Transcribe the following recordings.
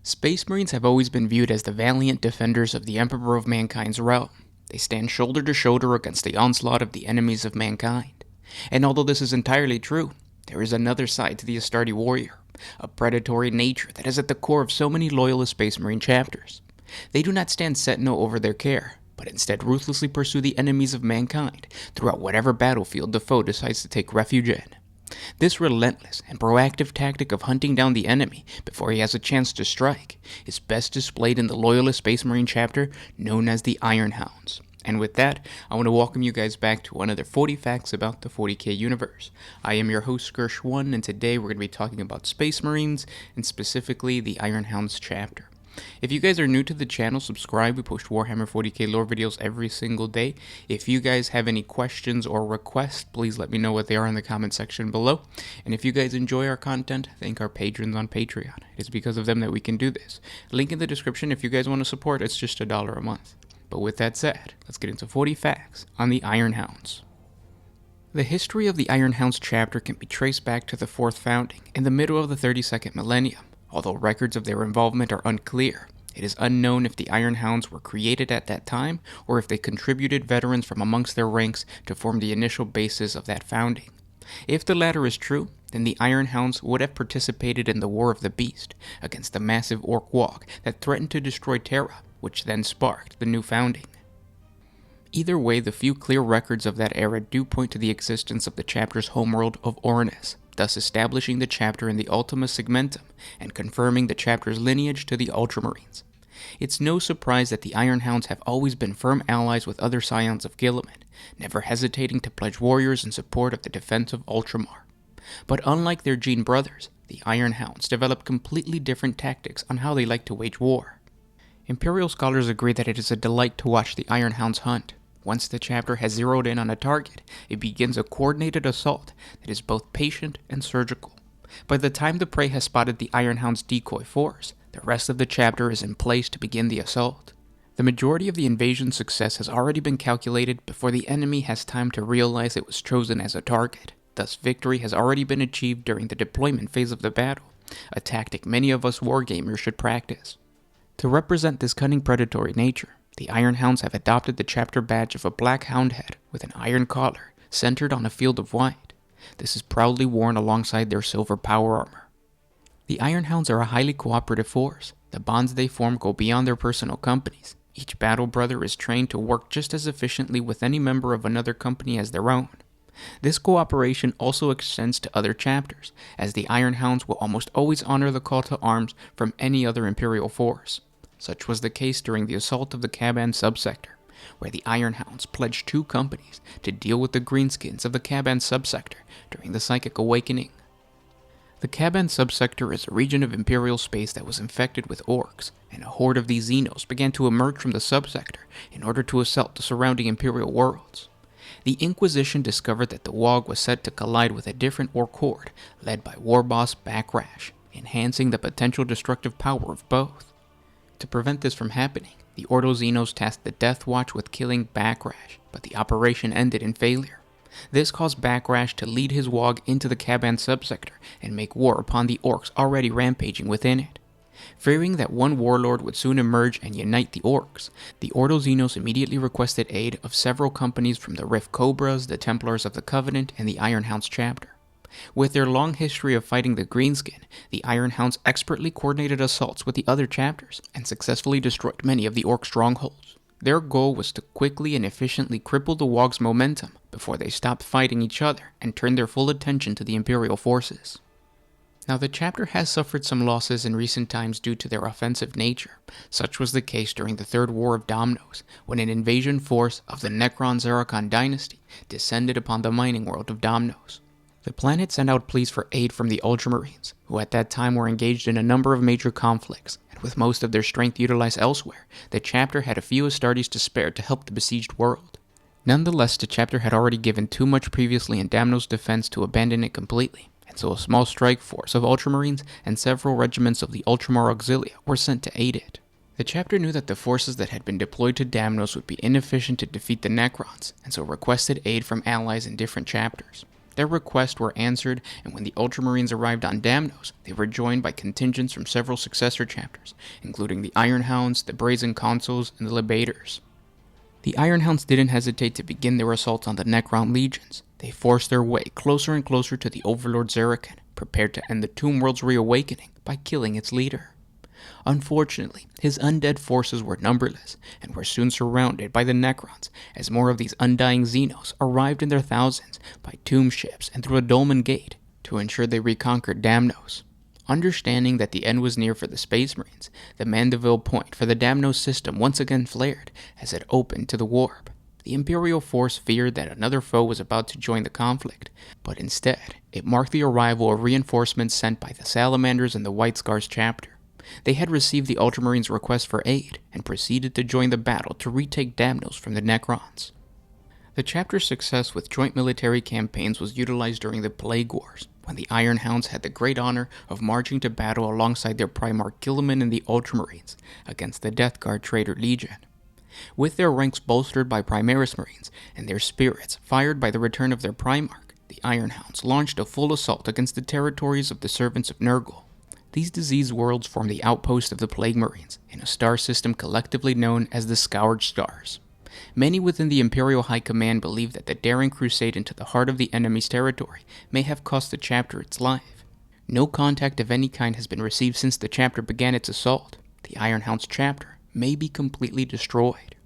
Space Marines have always been viewed as the valiant defenders of the Emperor of Mankind's realm. They stand shoulder to shoulder against the onslaught of the enemies of mankind. And although this is entirely true, there is another side to the Astarte warrior, a predatory nature that is at the core of so many loyalist Space Marine chapters. They do not stand sentinel over their care, but instead ruthlessly pursue the enemies of mankind throughout whatever battlefield the foe decides to take refuge in. This relentless and proactive tactic of hunting down the enemy before he has a chance to strike is best displayed in the Loyalist Space Marine chapter known as the Iron Hounds. And with that, I want to welcome you guys back to another 40 Facts about the 40K universe. I am your host, Gersh1, and today we're going to be talking about Space Marines, and specifically the Iron Hounds chapter. If you guys are new to the channel, subscribe. We post Warhammer 40K lore videos every single day. If you guys have any questions or requests, please let me know what they are in the comment section below. And if you guys enjoy our content, thank our patrons on Patreon. It is because of them that we can do this. Link in the description if you guys want to support. It's just $1 a month. But with that said, let's get into 40 facts on the Iron Hounds. The history of the Iron Hounds chapter can be traced back to the 4th founding in the middle of the 32nd millennium. Although records of their involvement are unclear, it is unknown if the Iron Hounds were created at that time or if they contributed veterans from amongst their ranks to form the initial basis of that founding. If the latter is true, then the Iron Hounds would have participated in the War of the Beast against the massive Orc Walk that threatened to destroy Terra, which then sparked the new founding. Either way, the few clear records of that era do point to the existence of the chapter's homeworld of Ornis, thus establishing the chapter in the Ultima Segmentum and confirming the chapter's lineage to the Ultramarines. It's no surprise that the Iron Hounds have always been firm allies with other scions of Guilliman, never hesitating to pledge warriors in support of the defense of Ultramar. But unlike their Gene brothers, the Iron Hounds develop completely different tactics on how they like to wage war. Imperial scholars agree that it is a delight to watch the Iron Hounds hunt. Once the chapter has zeroed in on a target, it begins a coordinated assault that is both patient and surgical. By the time the prey has spotted the Iron Hound's decoy force, the rest of the chapter is in place to begin the assault. The majority of the invasion's success has already been calculated before the enemy has time to realize it was chosen as a target. Thus, victory has already been achieved during the deployment phase of the battle, a tactic many of us wargamers should practice. To represent this cunning predatory nature, the Iron Hounds have adopted the chapter badge of a black hound head with an iron collar centered on a field of white. This is proudly worn alongside their silver power armor. The Iron Hounds are a highly cooperative force. The bonds they form go beyond their personal companies. Each battle brother is trained to work just as efficiently with any member of another company as their own. This cooperation also extends to other chapters, as the Iron Hounds will almost always honor the call to arms from any other Imperial force. Such was the case during the assault of the Caban subsector, where the Iron Hounds pledged 2 companies to deal with the greenskins of the Caban subsector during the Psychic Awakening. The Caban subsector is a region of Imperial space that was infected with orcs, and a horde of these Xenos began to emerge from the subsector in order to assault the surrounding Imperial worlds. The Inquisition discovered that the WOG was set to collide with a different orc horde led by war boss Backrash, enhancing the potential destructive power of both. To prevent this from happening, the Ordo Xenos tasked the Death Watch with killing Backrash, but the operation ended in failure. This caused Backrash to lead his WOG into the Caban subsector and make war upon the orcs already rampaging within it. Fearing that one warlord would soon emerge and unite the orcs, the Ordo Xenos immediately requested aid of several companies from the Rift Cobras, the Templars of the Covenant, and the Iron Hounds chapter. With their long history of fighting the Greenskin, the Iron Hounds expertly coordinated assaults with the other chapters and successfully destroyed many of the orc strongholds. Their goal was to quickly and efficiently cripple the WOG's momentum before they stopped fighting each other and turned their full attention to the Imperial forces. Now, the chapter has suffered some losses in recent times due to their offensive nature. Such was the case during the Third War of Domnos, when an invasion force of the Necron-Zeracon dynasty descended upon the mining world of Domnos. The planet sent out pleas for aid from the Ultramarines, who at that time were engaged in a number of major conflicts, and with most of their strength utilized elsewhere, the chapter had a few Astartes to spare to help the besieged world. Nonetheless, the chapter had already given too much previously in Damnos' defense to abandon it completely, and so a small strike force of Ultramarines and several regiments of the Ultramar Auxilia were sent to aid it. The chapter knew that the forces that had been deployed to Damnos would be inefficient to defeat the Necrons, and so requested aid from allies in different chapters. Their requests were answered, and when the Ultramarines arrived on Damnos, they were joined by contingents from several successor chapters, including the Iron Hounds, the Brazen Consuls, and the Libators. The Iron Hounds didn't hesitate to begin their assault on the Necron legions. They forced their way closer and closer to the Overlord Zerakan, prepared to end the Tomb World's reawakening by killing its leader. Unfortunately, his undead forces were numberless, and were soon surrounded by the Necrons, as more of these undying Xenos arrived in their thousands by tomb ships and through a dolmen gate to ensure they reconquered Damnos. Understanding that the end was near for the Space Marines, the Mandeville point for the Damnos system once again flared as it opened to the warp. The Imperial force feared that another foe was about to join the conflict, but instead, it marked the arrival of reinforcements sent by the Salamanders and the White Scars chapter. They had received the Ultramarines' request for aid, and proceeded to join the battle to retake Damnos from the Necrons. The chapter's success with joint military campaigns was utilized during the Plague Wars, when the Iron Hounds had the great honor of marching to battle alongside their Primarch Guilliman and the Ultramarines against the Death Guard Traitor Legion. With their ranks bolstered by Primaris Marines, and their spirits fired by the return of their Primarch, the Iron Hounds launched a full assault against the territories of the Servants of Nurgle. These diseased worlds form the outpost of the Plague Marines, in a star system collectively known as the Scourge Stars. Many within the Imperial High Command believe that the daring crusade into the heart of the enemy's territory may have cost the chapter its life. No contact of any kind has been received since the chapter began its assault. The Iron Hounds chapter may be completely destroyed.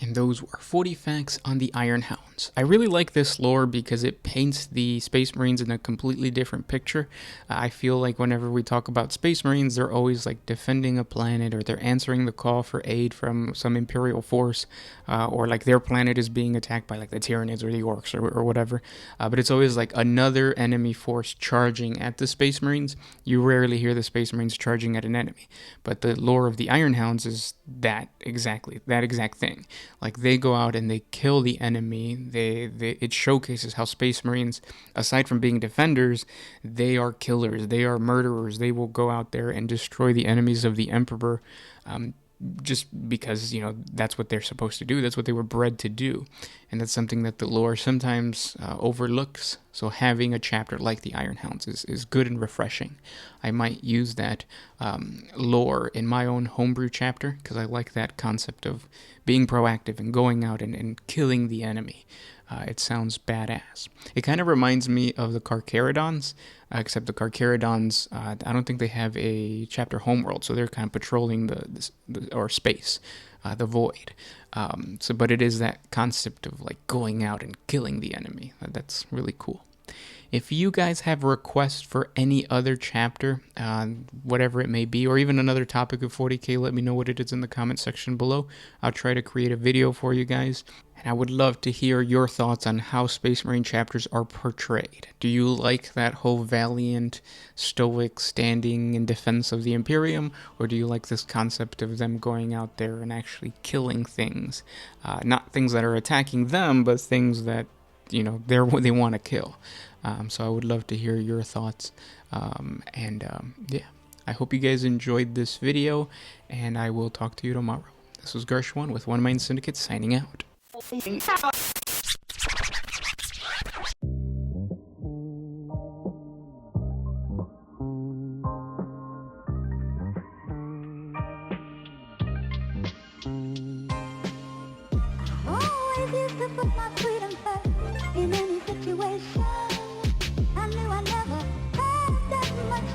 And those were 40 facts on the Iron Hounds. I really like this lore because it paints the Space Marines in a completely different picture. I feel like whenever we talk about Space Marines, they're always like defending a planet, or they're answering the call for aid from some Imperial force, or like their planet is being attacked by like the Tyranids or the Orcs or whatever. But it's always like another enemy force charging at the Space Marines. You rarely hear the Space Marines charging at an enemy. But the lore of the Iron Hounds is that exact thing. Like, they go out and they kill the enemy. It showcases how Space Marines, aside from being defenders, they are killers. They are murderers. They will go out there and destroy the enemies of the Emperor, just because, that's what they're supposed to do. That's what they were bred to do. And that's something that the lore sometimes overlooks. So having a chapter like the Iron Hounds is good and refreshing. I might use that lore in my own homebrew chapter, because I like that concept of being proactive and going out and killing the enemy. It sounds badass. It kind of reminds me of the Carcharodons, except the Carcharodons, I don't think they have a chapter homeworld, so they're kind of patrolling the space, the void. But it is that concept of like going out and killing the enemy. That's really cool. If you guys have requests for any other chapter, whatever it may be, or even another topic of 40K, let me know what it is in the comment section below. I'll try to create a video for you guys. And I would love to hear your thoughts on how Space Marine chapters are portrayed. Do you like that whole valiant, stoic standing in defense of the Imperium? Or do you like this concept of them going out there and actually killing things? Not things that are attacking them, but things that, they want to kill. So I would love to hear your thoughts. Yeah, I hope you guys enjoyed this video, and I will talk to you tomorrow. This was Gershwin with One Mind Syndicate signing out.